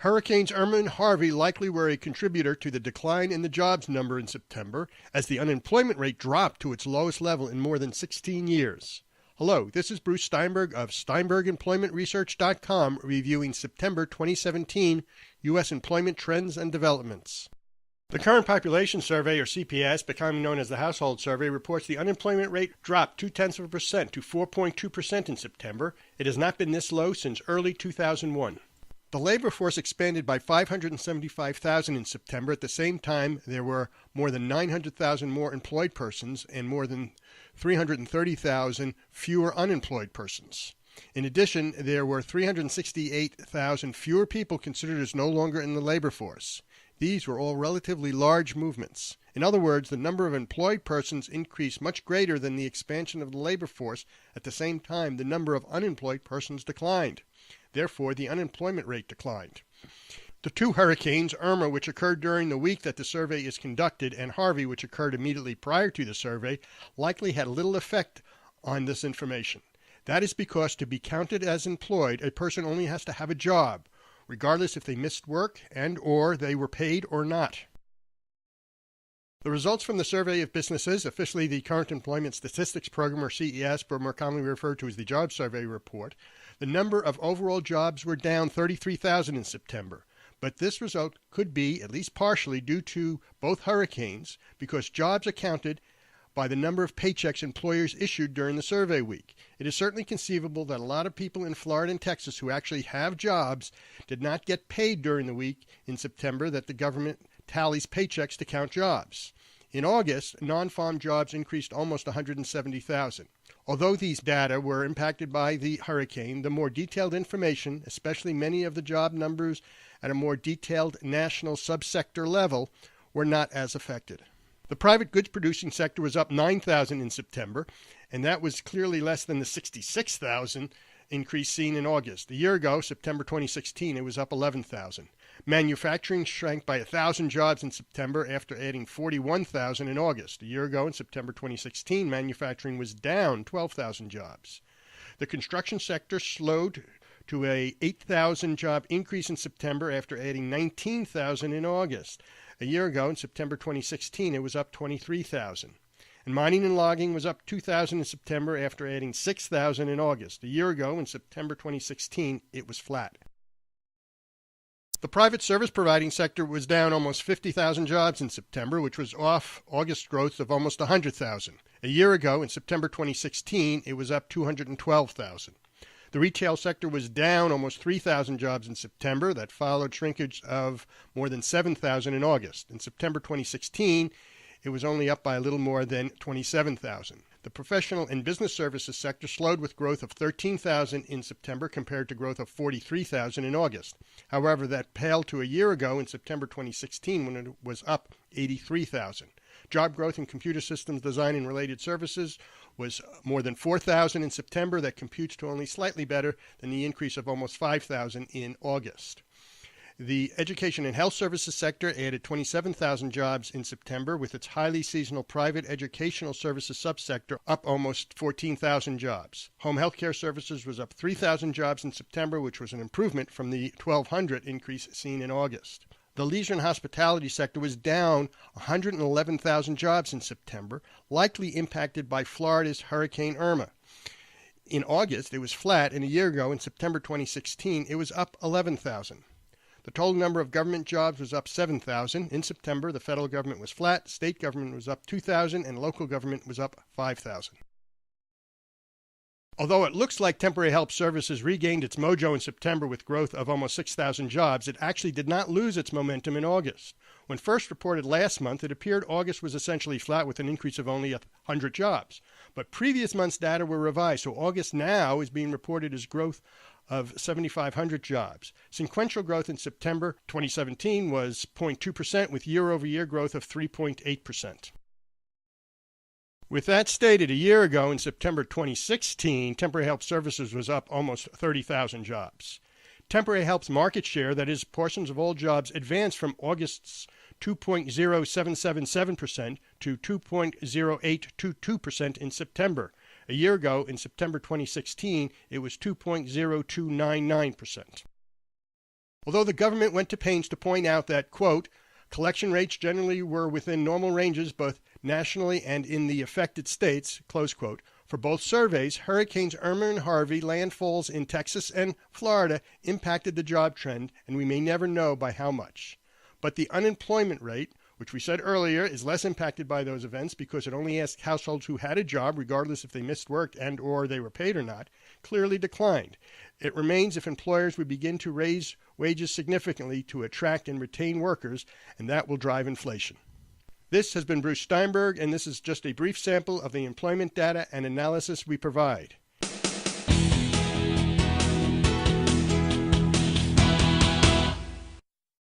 Hurricanes Irma and Harvey likely were a contributor to the decline in the jobs number in September, as the unemployment rate dropped to its lowest level in more than 16 years. Hello, this is Bruce Steinberg of SteinbergEmploymentResearch.com reviewing September 2017 U.S. employment trends and developments. The Current Population Survey, or CPS, becoming known as the Household Survey, reports the unemployment rate dropped 0.2% to 4.2% in September. It has not been this low since early 2001. The labor force expanded by 575,000 in September. At the same time, there were more than 900,000 more employed persons and more than 330,000 fewer unemployed persons. In addition, there were 368,000 fewer people considered as no longer in the labor force. These were all relatively large movements. In other words, the number of employed persons increased much greater than the expansion of the labor force. At the same time, the number of unemployed persons declined. Therefore, the unemployment rate declined. The two hurricanes, Irma, which occurred during the week that the survey is conducted, and Harvey, which occurred immediately prior to the survey, likely had little effect on this information. That is because to be counted as employed, a person only has to have a job, regardless if they missed work and/or they were paid or not. The results from the survey of businesses, officially the Current Employment Statistics Program, or CES, but more commonly referred to as the Job Survey Report, the number of overall jobs were down 33,000 in September. But this result could be, at least partially, due to both hurricanes, because jobs are counted by the number of paychecks employers issued during the survey week. It is certainly conceivable that a lot of people in Florida and Texas who actually have jobs did not get paid during the week in September that the government tallies paychecks to count jobs. In August, non-farm jobs increased almost 170,000. Although these data were impacted by the hurricane, the more detailed information, especially many of the job numbers at a more detailed national subsector level, were not as affected. The private goods producing sector was up 9,000 in September, and that was clearly less than the 66,000 increase seen in August. A year ago, September 2016, it was up 11,000. Manufacturing shrank by 1,000 jobs in September after adding 41,000 in August. A year ago, in September 2016, manufacturing was down 12,000 jobs. The construction sector slowed to a 8,000 job increase in September after adding 19,000 in August. A year ago, in September 2016, it was up 23,000. And mining and logging was up 2,000 in September after adding 6,000 in August. A year ago, in September 2016, it was flat. The private service providing sector was down almost 50,000 jobs in September, which was off August growth of almost 100,000. A year ago, in September 2016, it was up 212,000. The retail sector was down almost 3,000 jobs in September. That followed shrinkage of more than 7,000 in August. In September 2016, it was only up by a little more than 27,000. The professional and business services sector slowed with growth of 13,000 in September compared to growth of 43,000 in August. However, that paled to a year ago in September 2016 when it was up 83,000. Job growth in computer systems design and related services was more than 4,000 in September. That computes to only slightly better than the increase of almost 5,000 in August. The education and health services sector added 27,000 jobs in September, with its highly seasonal private educational services subsector up almost 14,000 jobs. Home health care services was up 3,000 jobs in September, which was an improvement from the 1,200 increase seen in August. The leisure and hospitality sector was down 111,000 jobs in September, likely impacted by Florida's Hurricane Irma. In August, it was flat, and a year ago, in September 2016, it was up 11,000. The total number of government jobs was up 7,000. In September, the federal government was flat, state government was up 2,000, and local government was up 5,000. Although it looks like temporary help services regained its mojo in September with growth of almost 6,000 jobs, it actually did not lose its momentum in August. When first reported last month, it appeared August was essentially flat with an increase of only 100 jobs. But previous month's data were revised, so August now is being reported as growth of 7,500 jobs. Sequential growth in September 2017 was 0.2%, with year-over-year growth of 3.8%. With that stated, a year ago in September 2016, temporary help services was up almost 30,000 jobs. Temporary help's market share, that is, portions of all jobs, advanced from August's 2.0777% to 2.0822% in September. A year ago, in September 2016, it was 2.0299%. Although the government went to pains to point out that, quote, collection rates generally were within normal ranges both nationally and in the affected states, close quote, for both surveys, Hurricanes Irma and Harvey landfalls in Texas and Florida impacted the job trend, and we may never know by how much. But the unemployment rate, which we said earlier is less impacted by those events because it only asked households who had a job, regardless if they missed work and or they were paid or not, clearly declined. It remains if employers would begin to raise wages significantly to attract and retain workers, and that will drive inflation. This has been Bruce Steinberg, and this is just a brief sample of the employment data and analysis we provide.